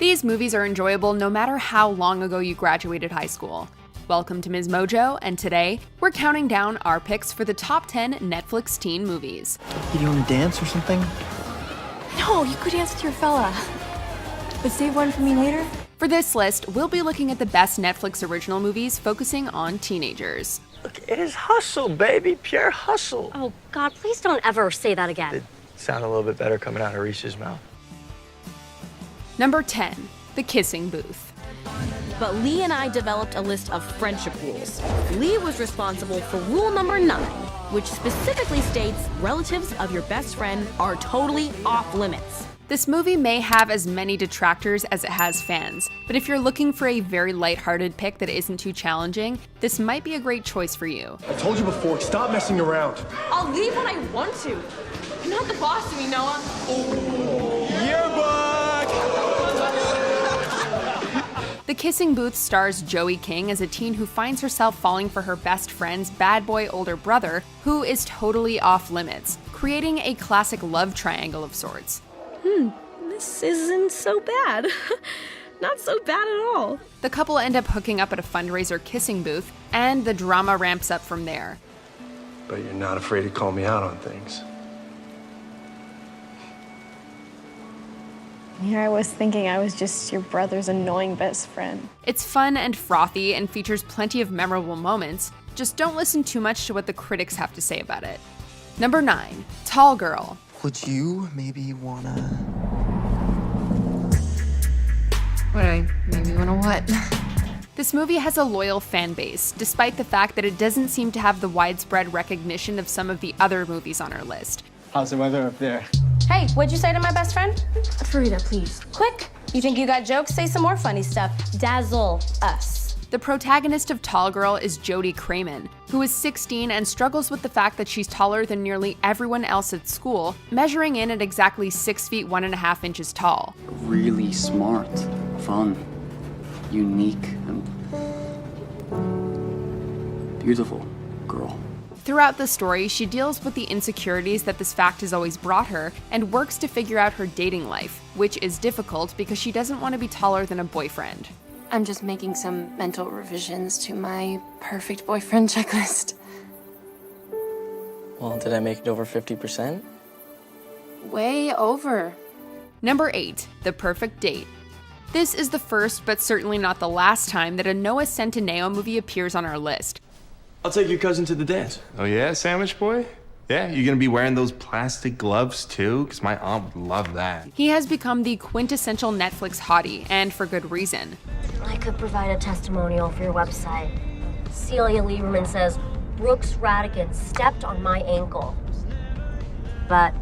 These movies are enjoyable no matter how long ago you graduated high school. Welcome to MsMojo, and today, we're counting down our picks for the top 10 Netflix teen movies. You want to dance or something? No, you could dance with your fella. But save one for me later? For this list, we'll be looking at the best Netflix original movies focusing on teenagers. Look, it is hustle, baby. Pure hustle. Oh, God, please don't ever say that again. It sounded a little bit better coming out of Reese's mouth. Number 10, The Kissing Booth. But Lee and I developed a list of friendship rules. Lee was responsible for rule number 9, which specifically states relatives of your best friend are totally off limits. This movie may have as many detractors as it has fans, but if you're looking for a very lighthearted pick that isn't too challenging, this might be a great choice for you. I told you before, stop messing around. I'll leave when I want to. You're not the boss to me, Noah. The Kissing Booth stars Joey King as a teen who finds herself falling for her best friend's bad boy older brother, who is totally off limits, creating a classic love triangle of sorts. This isn't so bad. Not so bad at all. The couple end up hooking up at a fundraiser kissing booth, and the drama ramps up from there. But you're not afraid to call me out on things. Here I was thinking I was just your brother's annoying best friend. It's fun and frothy and features plenty of memorable moments, just don't listen too much to what the critics have to say about it. Number 9, Tall Girl. Would you maybe wanna... What? This movie has a loyal fan base, despite the fact that it doesn't seem to have the widespread recognition of some of the other movies on our list. How's the weather up there? Hey, what'd you say to my best friend? Farida, please. Quick! You think you got jokes? Say some more funny stuff. Dazzle us. The protagonist of Tall Girl is Jodie Crayman, who is 16 and struggles with the fact that she's taller than nearly everyone else at school, measuring in at exactly 6 feet 1.5 inches tall. Really smart, fun, unique, and beautiful girl. Throughout the story, she deals with the insecurities that this fact has always brought her and works to figure out her dating life, which is difficult because she doesn't want to be taller than a boyfriend. I'm just making some mental revisions to my perfect boyfriend checklist. Well, did I make it over 50%? Way over. Number 8, The Perfect Date. This is the first, but certainly not the last time that a Noah Centineo movie appears on our list. I'll take your cousin to the dance. Oh yeah, sandwich boy? Yeah, you gonna be wearing those plastic gloves too? Because my aunt would love that. He has become the quintessential Netflix hottie, and for good reason. I could provide a testimonial for your website. Celia Lieberman says, Brooks Radigan stepped on my ankle. But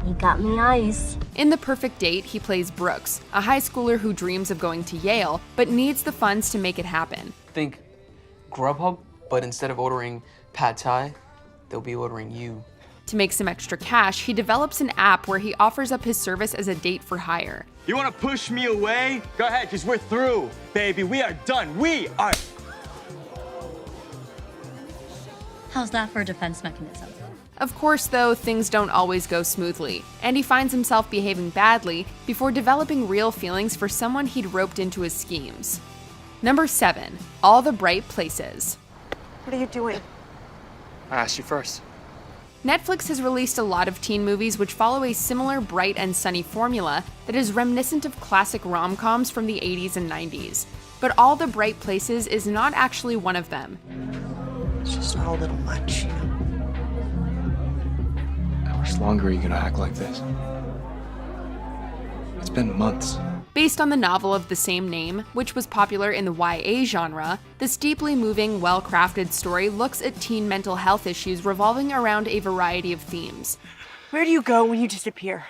he got me ice. In The Perfect Date, he plays Brooks, a high schooler who dreams of going to Yale, but needs the funds to make it happen. Think Grubhub, but instead of ordering pad thai, they'll be ordering you. To make some extra cash, he develops an app where he offers up his service as a date for hire. You want to push me away? Go ahead, because we're through, baby. We are done. We are... How's that for a defense mechanism? Of course, though, things don't always go smoothly, and he finds himself behaving badly before developing real feelings for someone he'd roped into his schemes. Number 7, All the Bright Places. What are you doing? I asked you first. Netflix has released a lot of teen movies which follow a similar bright and sunny formula that is reminiscent of classic rom-coms from the 80s and 90s. But All the Bright Places is not actually one of them. It's just all a little much. How much longer are you gonna act like this? It's been months. Based on the novel of the same name, which was popular in the YA genre, this deeply moving, well-crafted story looks at teen mental health issues revolving around a variety of themes. Where do you go when you disappear?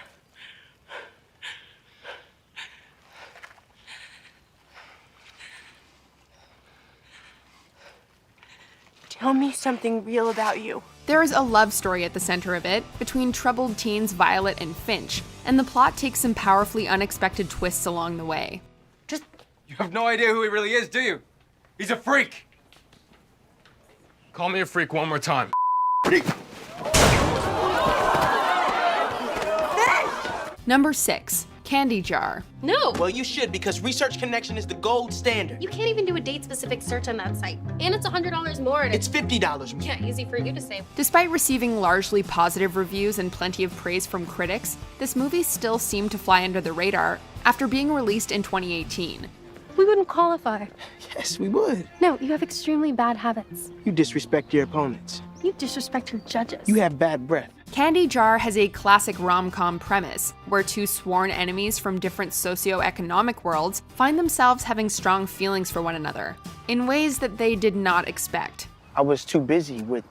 Tell me something real about you. There is a love story at the center of it, between troubled teens Violet and Finch, and the plot takes some powerfully unexpected twists along the way. You have no idea who he really is, do you? He's a freak. Call me a freak one more time. Number 6, Candy jar. No! Well, you should, because Research Connection is the gold standard. You can't even do a date-specific search on that site. And it's $100 more. It's $50 more. Yeah, easy for you to say. Despite receiving largely positive reviews and plenty of praise from critics, this movie still seemed to fly under the radar after being released in 2018. We wouldn't qualify. Yes, we would. No, you have extremely bad habits. You disrespect your opponents. You disrespect your judges. You have bad breath. Candy Jar has a classic rom-com premise, where two sworn enemies from different socio-economic worlds find themselves having strong feelings for one another, in ways that they did not expect. I was too busy with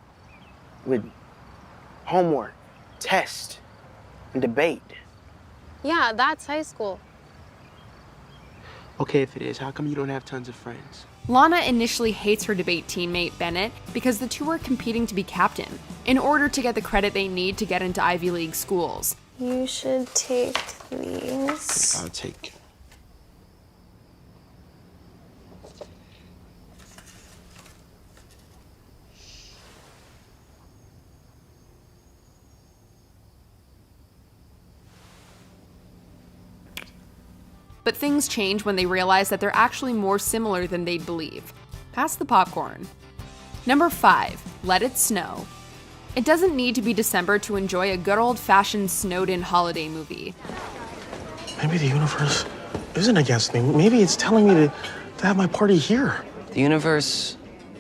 homework, test, and debate. Yeah, that's high school. Okay, if it is, how come you don't have tons of friends? Lana initially hates her debate teammate Bennett because the two are competing to be captain, in order to get the credit they need to get into Ivy League schools. You should take these. I'll take. But things change when they realize that they're actually more similar than they'd believe. Pass the popcorn. Number 5, Let It Snow. It doesn't need to be December to enjoy a good old-fashioned snowed-in holiday movie. Maybe the universe isn't against me. Maybe it's telling me to have my party here. The universe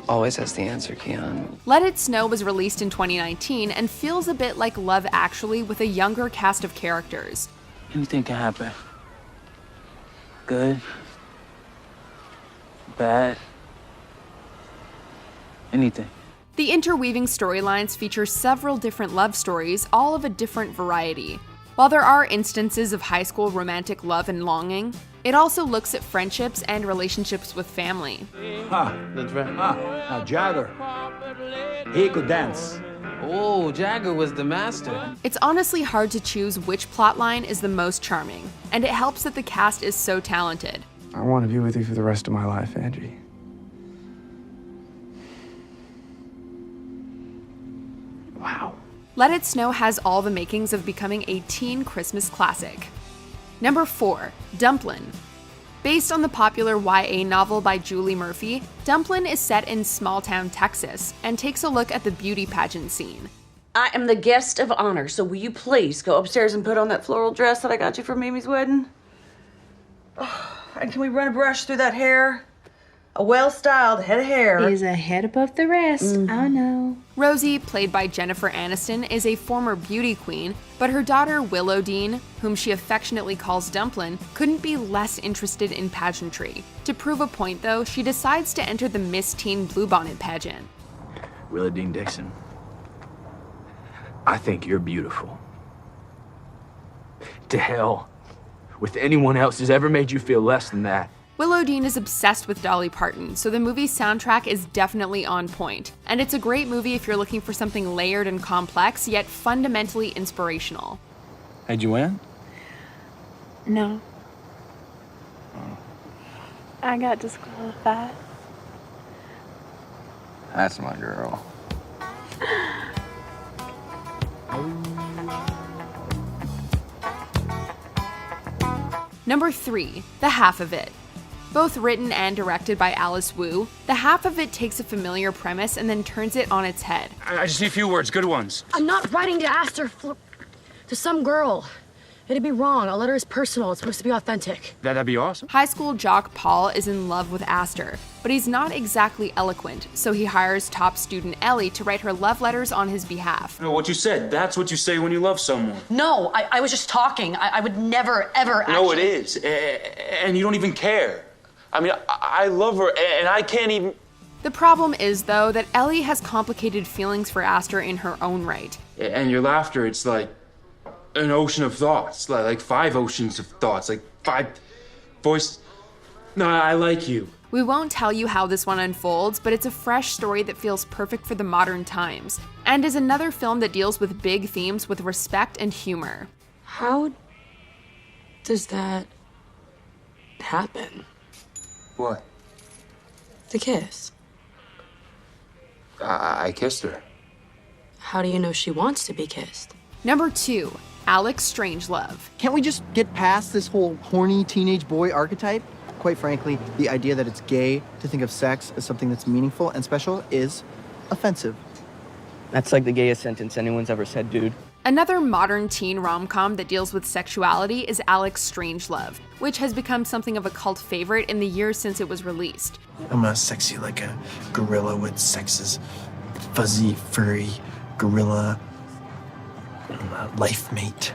always has the answer, Keon. Let It Snow was released in 2019 and feels a bit like Love Actually with a younger cast of characters. Anything can happen. Good. Bad. Anything. The interweaving storylines feature several different love stories, all of a different variety. While there are instances of high school romantic love and longing, it also looks at friendships and relationships with family. That's right. Now Jagger, he could dance. Oh, Jagger was the master. It's honestly hard to choose which plotline is the most charming, and it helps that the cast is so talented. I want to be with you for the rest of my life, Angie. Wow. Let It Snow has all the makings of becoming a teen Christmas classic. Number 4, Dumplin'. Based on the popular YA novel by Julie Murphy, Dumplin' is set in small-town Texas and takes a look at the beauty pageant scene. I am the guest of honor, so will you please go upstairs and put on that floral dress that I got you for Mimi's wedding? Oh, and can we run a brush through that hair? A well-styled head of hair is a head above the rest. Oh no. Rosie, played by Jennifer Aniston, is a former beauty queen, but her daughter Willow Dean, whom she affectionately calls Dumplin', couldn't be less interested in pageantry. To prove a point, though, she decides to enter the Miss Teen Bluebonnet pageant. Willow Dean Dixon, I think you're beautiful. To hell with anyone else who's ever made you feel less than that. Willow Dean is obsessed with Dolly Parton, so the movie's soundtrack is definitely on point. And it's a great movie if you're looking for something layered and complex, yet fundamentally inspirational. How'd you win? No. I got disqualified. That's my girl. Number 3, The Half of It. Both written and directed by Alice Wu, The Half of It takes a familiar premise and then turns it on its head. I just need a few words, good ones. I'm not writing to Aster to some girl. It'd be wrong. A letter is personal. It's supposed to be authentic. That'd be awesome. High school jock Paul is in love with Aster, but he's not exactly eloquent, so he hires top student Ellie to write her love letters on his behalf. No, what you said, that's what you say when you love someone. No, I was just talking. I would never, ever No, it is. And you don't even care. I mean, I love her, and I can't even... The problem is, though, that Ellie has complicated feelings for Aster in her own right. And your laughter, it's like an ocean of thoughts, like 5 oceans of thoughts, like 5 voice... No, I like you. We won't tell you how this one unfolds, but it's a fresh story that feels perfect for the modern times, and is another film that deals with big themes with respect and humor. How does that happen? What? The kiss. I kissed her. How do you know she wants to be kissed? Number 2, Alex Strangelove. Can't we just get past this whole horny teenage boy archetype? Quite frankly, the idea that it's gay to think of sex as something that's meaningful and special is offensive. That's like the gayest sentence anyone's ever said, dude. Another modern teen rom-com that deals with sexuality is Alex Strangelove, which has become something of a cult favorite in the years since it was released. I'm a sexy like a gorilla with sex's fuzzy, furry gorilla life mate.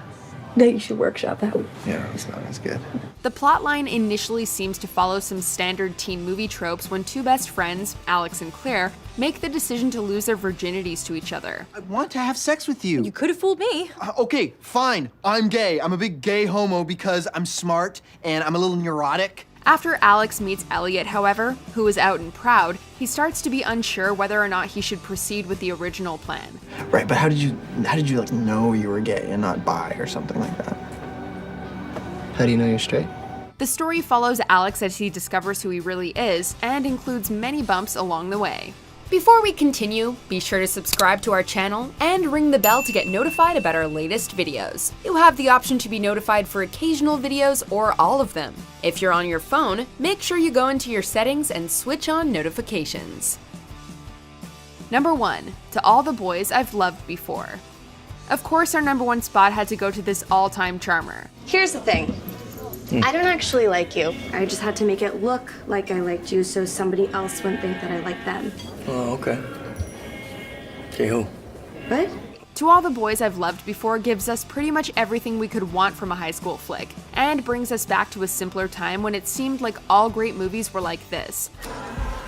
No, you should workshop that. Yeah, it's not as good. The plotline initially seems to follow some standard teen movie tropes when two best friends, Alex and Claire, make the decision to lose their virginities to each other. I want to have sex with you. You could have fooled me. Okay, fine. I'm gay. I'm a big gay homo because I'm smart and I'm a little neurotic. After Alex meets Elliot, however, who is out and proud, he starts to be unsure whether or not he should proceed with the original plan. Right, but how did you like know you were gay and not bi or something like that? How do you know you're straight? The story follows Alex as he discovers who he really is and includes many bumps along the way. Before we continue, be sure to subscribe to our channel and ring the bell to get notified about our latest videos. You have the option to be notified for occasional videos or all of them. If you're on your phone, make sure you go into your settings and switch on notifications. Number 1. To All the Boys I've Loved Before. Of course, our number 1 spot had to go to this all-time charmer. Here's the thing. I don't actually like you. I just had to make it look like I liked you so somebody else wouldn't think that I liked them. Oh, okay. Okay, who? What? To All the Boys I've Loved Before gives us pretty much everything we could want from a high school flick, and brings us back to a simpler time when it seemed like all great movies were like this.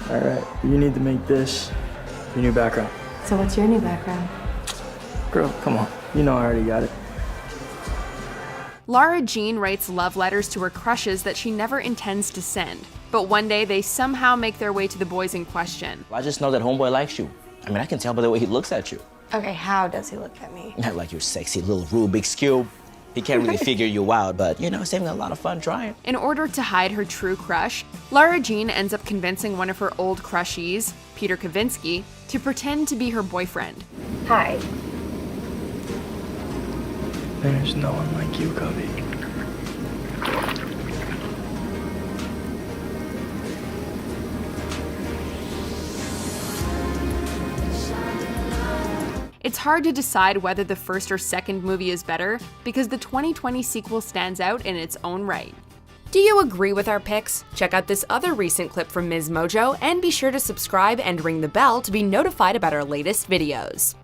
All right, you need to make this your new background. So what's your new background? Girl, come on. You know I already got it. Lara Jean writes love letters to her crushes that she never intends to send, but one day they somehow make their way to the boys in question. I just know that homeboy likes you. I mean, I can tell by the way he looks at you. Okay, how does he look at me? Not like your sexy little Rubik's Cube. He can't really figure you out, but, you know, he's having a lot of fun trying. In order to hide her true crush, Lara Jean ends up convincing one of her old crushies, Peter Kavinsky, to pretend to be her boyfriend. Hi. There's no one like you, Cubby. It's hard to decide whether the first or second movie is better because the 2020 sequel stands out in its own right. Do you agree with our picks? Check out this other recent clip from MsMojo and be sure to subscribe and ring the bell to be notified about our latest videos.